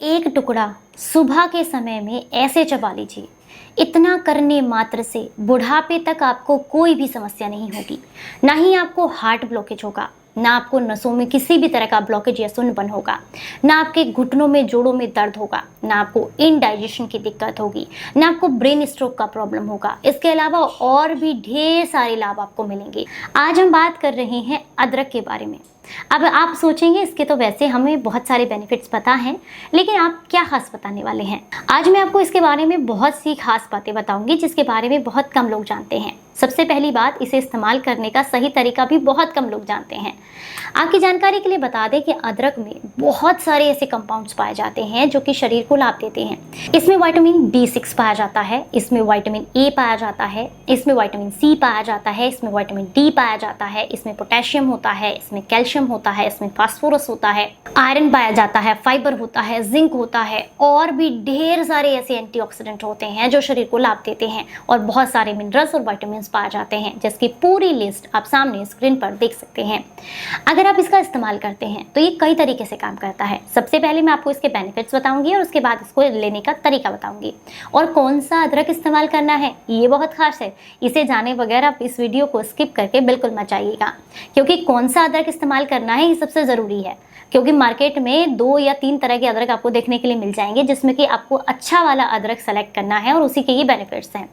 एक टुकड़ा सुबह के समय में ऐसे चबा लीजिए। इतना करने मात्र से बुढ़ापे तक आपको कोई भी समस्या नहीं होगी। ना ही आपको हार्ट ब्लॉकेज होगा, ना आपको नसों में किसी भी तरह का ब्लॉकेज या सुन्नपन होगा, ना आपके घुटनों में जोड़ों में दर्द होगा, ना आपको इनडाइजेशन की दिक्कत होगी, ना आपको ब्रेन स्ट्रोक का प्रॉब्लम होगा। इसके अलावा और भी ढेर सारे लाभ आपको मिलेंगे। आज हम बात कर रहे हैं अदरक के बारे में। अब आप सोचेंगे इसके तो वैसे हमें बहुत सारे बेनिफिट्स पता हैं, लेकिन आप क्या खास बताने वाले हैं। आज मैं आपको इसके बारे में बहुत सी खास बातें बताऊंगी जिसके बारे में बहुत कम लोग जानते हैं। सबसे पहली बात, इसे इस्तेमाल करने का सही तरीका भी बहुत कम लोग जानते हैं। आपकी जानकारी के लिए बता दें कि अदरक में बहुत सारे ऐसे कंपाउंड्स पाए जाते हैं जो कि शरीर को लाभ देते हैं। इसमें विटामिन B6 पाया जाता है, इसमें विटामिन A पाया जाता है, इसमें विटामिन C पाया जाता है, इसमें विटामिन D पाया जाता है, इसमें पोटेशियम होता है, इसमें कैल्शियम होता है, इसमें फास्फोरस होता है, आयरन पाया जाता है, फाइबर होता है, जिंक होता है और भी ढेर सारे ऐसे एंटीऑक्सीडेंट होते हैं जो शरीर को लाभ देते हैं। और बहुत सारे मिनरल्स और विटामिन पाए जाते हैं जिसकी पूरी लिस्ट आप सामने स्क्रीन पर देख सकते हैं। अगर आप इसका इस्तेमाल करते हैं तो ये कई तरीके से काम करता है। सबसे पहले मैं आपको इसके बेनिफिट्स बताऊंगी और उसके बाद इसको लेने का तरीका बताऊंगी। और कौन सा अदरक इस्तेमाल करना है ये बहुत खास है। इसे जाने बगैर आप इस वीडियो को स्किप करके बिल्कुल मत जाइएगा, क्योंकि कौन सा अदरक इस्तेमाल करना है ये सबसे ज़रूरी है। क्योंकि मार्केट में 2 या 3 तरह के अदरक आपको देखने के लिए मिल जाएंगे, जिसमें कि आपको अच्छा वाला अदरक सेलेक्ट करना है और उसी के ही बेनिफिट्स हैं।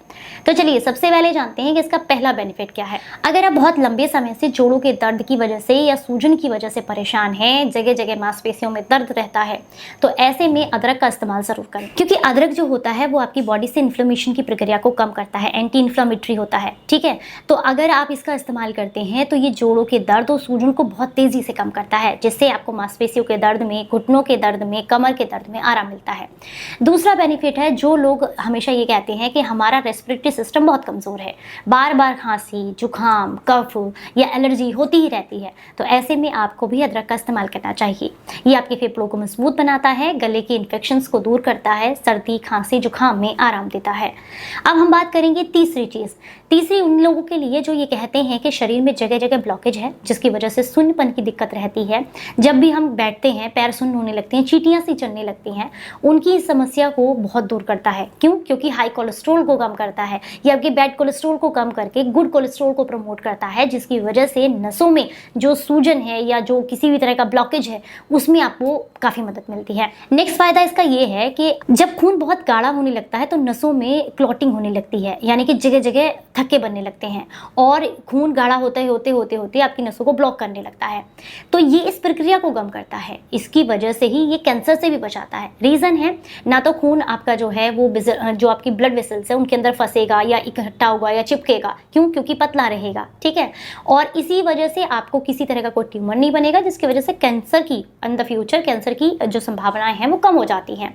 तो चलिए सबसे पहले जानते हैं कि इसका पहला बेनिफिट क्या है। अगर आप बहुत लंबे समय से जोड़ों के दर्द की वजह से या सूजन की वजह से परेशान हैं, जगह जगह मांसपेशियों में दर्द रहता है, तो ऐसे में अदरक का इस्तेमाल जरूर करें। क्योंकि अदरक जो होता है वो आपकी बॉडी से इन्फ्लेमेशन की प्रक्रिया को कम करता है, एंटी इन्फ्लेमेटरी होता है। ठीक है, तो अगर आप इसका इस्तेमाल करते हैं तो ये जोड़ों के दर्द और सूजन को बहुत तेजी से कम करता है, जिससे आपको मांसपेशियों के दर्द में, घुटनों के दर्द में, कमर के दर्द में आराम मिलता है। दूसरा बेनिफिट है, जो लोग हमेशा ये कहते हैं कि हमारा रेस्पिरेटरी सिस्टम बहुत कमजोर है, बार बार खांसी, जुकाम, कफ या एलर्जी होती ही रहती है, तो ऐसे में आपको भी अदरक का इस्तेमाल करना चाहिए। ये आपके फेफड़ों को मजबूत बनाता है, गले के इन्फेक्शंस को दूर करता है, सर्दी, खांसी, जुकाम में आराम देता है। अब हम बात करेंगे तीसरी चीज। तीसरी उन लोगों के लिए जो ये कहते हैं कि शरीर में जगह जगह ब्लॉकेज है, जिसकी वजह से सुन्नपन की दिक्कत रहती है, जब भी हम बैठते हैं पैर सुन्न होने लगते हैं, चींटियां सी चढ़ने लगती हैं, उनकी इस समस्या को बहुत दूर करता है। क्यों? क्योंकि हाई कोलेस्ट्रॉल को कम करता है, ये आपके बैड कोलेस्ट्रॉल को कम करके गुड कोलेस्ट्रॉल को प्रमोट करता है, जिसकी वजह से नसों में जो सूजन है या जो किसी भी तरह का ब्लॉकेज है उसमें आपको काफी मदद मिलती है। नेक्स्ट फायदा इसका ये है कि जब खून बहुत गाढ़ा होने लगता है तो नसों में क्लॉटिंग होने लगती है, यानी कि जगह जगह थक्के बनने लगते हैं और खून गाढ़ा होते होते आपकी नसों को ब्लॉक करने लगता है। तो ये इस प्रक्रिया को कम करता है, इसकी वजह से ही ये कैंसर से भी बचाता है। रीजन है, ना तो खून आपका जो है वो जो आपकी ब्लड वेसल्स है उनके अंदर फंसेगा या इकट्ठा होगा या चिपकेगा। क्यों? क्योंकि पतला रहेगा। ठीक है, और इसी वजह से आपको किसी तरह का कोई ट्यूमर नहीं बनेगा, जिसकी वजह से कैंसर की इन द फ्यूचर कैंसर की जो संभावनाएं हैं वो कम हो जाती हैं।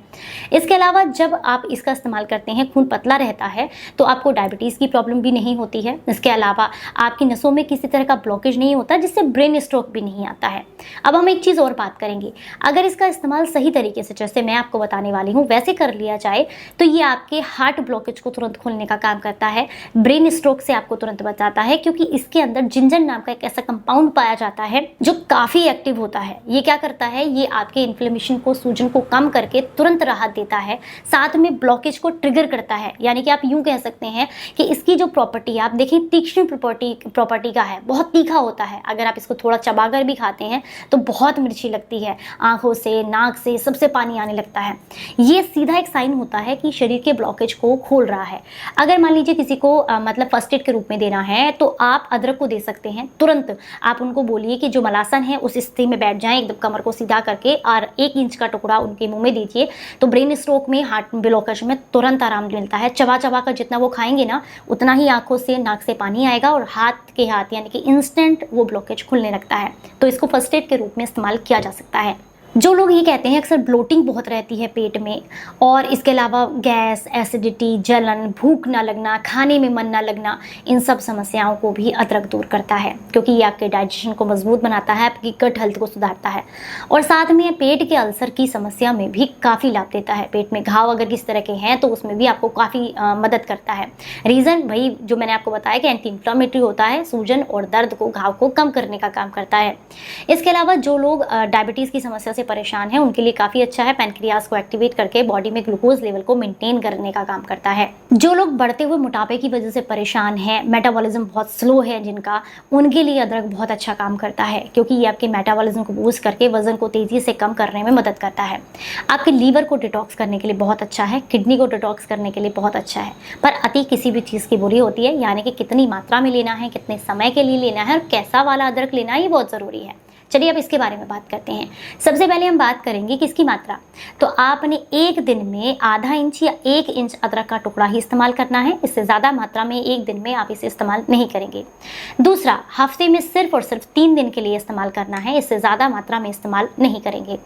इसके अलावा जब आप इसका इस्तेमाल करते हैं, खून पतला रहता है तो आपको डायबिटीज की प्रॉब्लम भी नहीं होती है। इसके अलावा आपकी नसों में किसी तरह का ब्लॉकेज नहीं होता, जिससे ब्रेन स्ट्रोक भी नहीं आता है। अब हम एक चीज और बात करेंगे, अगर इसका इस्तेमाल सही तरीके से जैसे मैं आपको बताने वाली हूँ वैसे कर लिया जाए तो ये आपके हार्ट ब्लॉकेज को तुरंत खोलने का काम करता है, ब्रेन स्ट्रोक से आपको तुरंत बचाता है, क्योंकि इसके अंदर जिंजर नाम का एक ऐसा कंपाउंड पाया जाता है जो काफी एक्टिव होता है। ये क्या करता है, ये आपके इन्फ्लेमेशन को, सूजन को कम करके तुरंत राहत देता है, साथ में ब्लॉकेज को ट्रिगर करता है। यानी कि आप यूं कह सकते हैं कि इसकी जो प्रॉपर्टी आप देखें तीक्ष्ण प्रॉपर्टी का है, बहुत तीखा होता है। अगर आप इसको थोड़ा चबाकर भी खाते हैं तो बहुत मिर्ची लगती है, आंखों से, नाक से, सबसे पानी आने लगता है। ये सीधा एक साइन होता है कि शरीर के ब्लॉकेज को खोल रहा है। अगर मान लीजिए किसी को मतलब फर्स्ट एड के रूप में देना है तो आप अदरक को दे सकते हैं। तुरंत आप उनको बोलिए कि जो मलासन है उस स्थिति में बैठ जाएं, एकदम कमर को सीधा करके, और 1 इंच का टुकड़ा उनके मुंह में दीजिए, तो ब्रेन स्ट्रोक में, हार्ट ब्लॉकेज में तुरंत आराम मिलता है। चबा चबा कर जितना वो खाएंगे ना उतना ही आंखों से, नाक से पानी आएगा और हाथ के हाथ यानी कि इंस्टेंट वो ब्लॉकेज खुलने लगता है। तो इसको फर्स्ट एड के रूप में इस्तेमाल किया जा सकता है। जो लोग ये कहते हैं अक्सर ब्लोटिंग बहुत रहती है पेट में, और इसके अलावा गैस, एसिडिटी, जलन, भूख ना लगना, खाने में मन ना लगना, इन सब समस्याओं को भी अदरक दूर करता है, क्योंकि ये आपके डाइजेशन को मजबूत बनाता है, आपकी गट हेल्थ को सुधारता है, और साथ में पेट के अल्सर की समस्या में भी काफ़ी लाभ देता है। पेट में घाव अगर किस तरह के हैं तो उसमें भी आपको काफ़ी मदद करता है। रीज़न भाई जो मैंने आपको बताया कि एंटी इन्फ्लेमेटरी होता है, सूजन और दर्द को, घाव को कम करने का काम करता है। इसके अलावा जो लोग डायबिटीज़ की समस्या से से परेशान हैं उनके लिए काफ़ी अच्छा है। पैनक्रियाज को एक्टिवेट करके बॉडी में ग्लूकोज लेवल को मेंटेन करने का काम करता है। जो लोग बढ़ते हुए मोटापे की वजह से परेशान हैं, मेटाबॉलिज्म बहुत स्लो है जिनका, उनके लिए अदरक बहुत अच्छा काम करता है, क्योंकि ये आपके मेटाबॉलिज्म को बूस्ट करके वजन को तेज़ी से कम करने में मदद करता है। आपके लीवर को डिटॉक्स करने के लिए बहुत अच्छा है, किडनी को डिटॉक्स करने के लिए बहुत अच्छा है। पर अति किसी भी चीज़ की बुरी होती है, यानी कि कितनी मात्रा में लेना है, कितने समय के लिए लेना है और कैसा वाला अदरक लेना है, ये बहुत ज़रूरी है। चलिए अब इसके बारे में बात करते हैं। सबसे पहले हम बात करेंगे कि इसकी मात्रा। तो आपने एक दिन में आधा इंच या 1 इंच अदरक का टुकड़ा ही इस्तेमाल करना है, इससे ज़्यादा मात्रा में एक दिन में आप इसे इस्तेमाल नहीं करेंगे। दूसरा, हफ्ते में सिर्फ और सिर्फ 3 दिन के लिए इस्तेमाल करना है, इससे ज़्यादा मात्रा में इस्तेमाल नहीं करेंगे।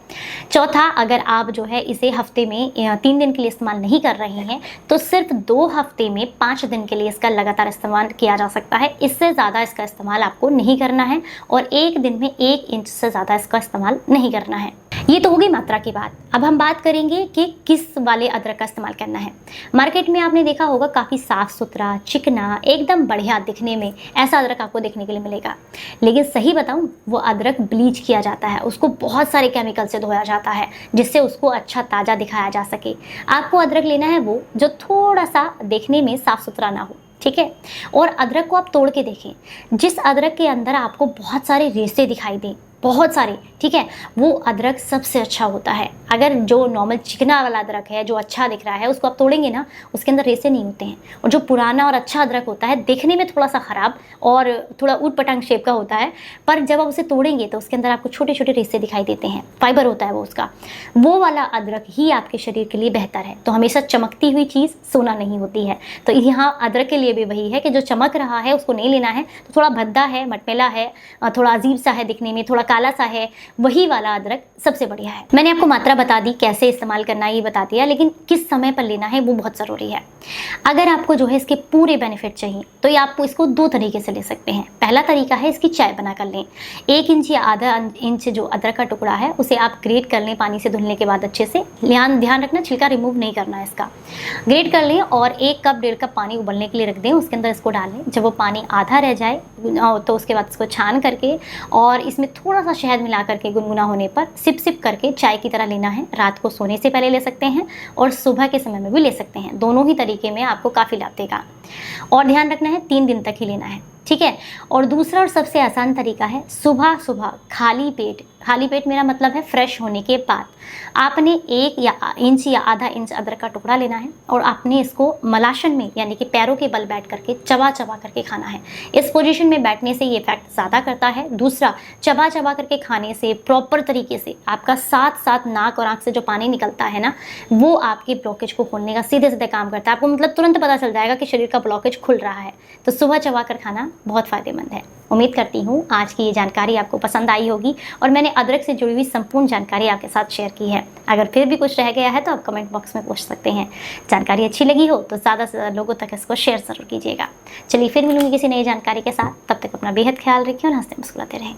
चौथा, अगर आप जो है इसे हफ्ते में 3 दिन के लिए इस्तेमाल नहीं कर रहे हैं तो सिर्फ 2 हफ्ते में 5 दिन के लिए इसका लगातार इस्तेमाल किया जा सकता है, इससे ज़्यादा इसका इस्तेमाल आपको नहीं करना है और एक दिन में 1 इंच से ज़्यादा इसका इस्तेमाल नहीं करना है। ये तो होगी मात्रा की बात। अब हम बात करेंगे कि किस वाले अदरक का इस्तेमाल करना है। मार्केट में आपने देखा होगा काफ़ी साफ़ सुथरा, चिकना, एकदम बढ़िया दिखने में ऐसा अदरक आपको देखने के लिए मिलेगा, लेकिन सही बताऊं, वो अदरक ब्लीच किया जाता है, उसको बहुत सारे केमिकल से धोया जाता है जिससे उसको अच्छा ताज़ा दिखाया जा सके। आपको अदरक लेना है वो जो थोड़ा सा देखने में साफ़ सुथरा ना हो, ठीक है। और अदरक को आप तोड़ के देखें, जिस अदरक के अंदर आपको बहुत सारे रेशे दिखाई दें, बहुत सारे, ठीक है, वो अदरक सबसे अच्छा होता है। अगर जो नॉर्मल चिकना वाला अदरक है जो अच्छा दिख रहा है उसको आप तोड़ेंगे ना, उसके अंदर रेशे नहीं होते हैं। और जो पुराना और अच्छा अदरक होता है देखने में थोड़ा सा ख़राब और थोड़ा ऊट पटांग शेप का होता है, पर जब आप उसे तोड़ेंगे तो उसके अंदर आपको छोटे छोटे रेशे दिखाई देते हैं, फाइबर होता है वो उसका। वो वाला अदरक ही आपके शरीर के लिए बेहतर है। तो हमेशा चमकती हुई चीज़ सोना नहीं होती है। तो यहाँ अदरक के लिए भी वही है कि जो चमक रहा है उसको नहीं लेना है, तो थोड़ा भद्दा है, मटमैला है, थोड़ा अजीब सा है दिखने में, थोड़ा काला सा है, वही वाला अदरक सबसे बढ़िया है। मैंने आपको मात्रा बता दी, कैसे इस्तेमाल करना है ये बता दिया, लेकिन किस समय पर लेना है वो बहुत ज़रूरी है। अगर आपको जो है इसके पूरे बेनिफिट चाहिए तो ये आपको इसको 2 तरीके से ले सकते हैं। पहला तरीका है इसकी चाय बना कर लें। 1 इंच या आधा इंच जो अदरक का टुकड़ा है उसे आप ग्रेट कर लें पानी से धुलने के बाद अच्छे से। ध्यान रखना छिलका रिमूव नहीं करना है इसका। ग्रेट कर लें और 1 कप 1.5 कप पानी उबलने के लिए रख दें, उसके अंदर इसको डालें। जब वो पानी आधा रह जाए तो उसके बाद इसको छान करके और इसमें थोड़ा सा शहद मिला करके गुनगुना होने पर सिप सिप करके चाय की तरह लेना है। रात को सोने से पहले ले सकते हैं और सुबह के समय में भी ले सकते हैं। दोनों ही तरीके में आपको काफ़ी लाभ देगा। और ध्यान रखना है 3 दिन तक ही लेना है, ठीक है। और दूसरा और सबसे आसान तरीका है सुबह सुबह खाली पेट मेरा मतलब है फ्रेश होने के बाद आपने 1 इंच या आधा इंच अदरक का टुकड़ा लेना है और आपने इसको मलाशन में यानी कि पैरों के बल बैठ करके चबा चबा करके खाना है। इस पोजीशन में बैठने से ये इफेक्ट ज़्यादा करता है। दूसरा, चबा चबा करके खाने से प्रॉपर तरीके से आपका साथ साथ नाक और आँख से जो पानी निकलता है ना, वो आपके ब्लॉकेज को खोलने का सीधे सीधे काम करता है। आपको मतलब तुरंत पता चल जाएगा कि शरीर का ब्लॉकेज खुल रहा है। तो सुबह चबा कर खाना बहुत फ़ायदेमंद है। उम्मीद करती हूँ आज की ये जानकारी आपको पसंद आई होगी और मैंने अदरक से जुड़ी हुई संपूर्ण जानकारी आपके साथ शेयर की है। अगर फिर भी कुछ रह गया है तो आप कमेंट बॉक्स में पूछ सकते हैं। जानकारी अच्छी लगी हो तो ज़्यादा से ज़्यादा लोगों तक इसको शेयर ज़रूर कीजिएगा। चलिए फिर मिलूंगी किसी नई जानकारी के साथ, तब तक अपना बेहद ख्याल रखिए और हंसते मुस्कुराते रहें।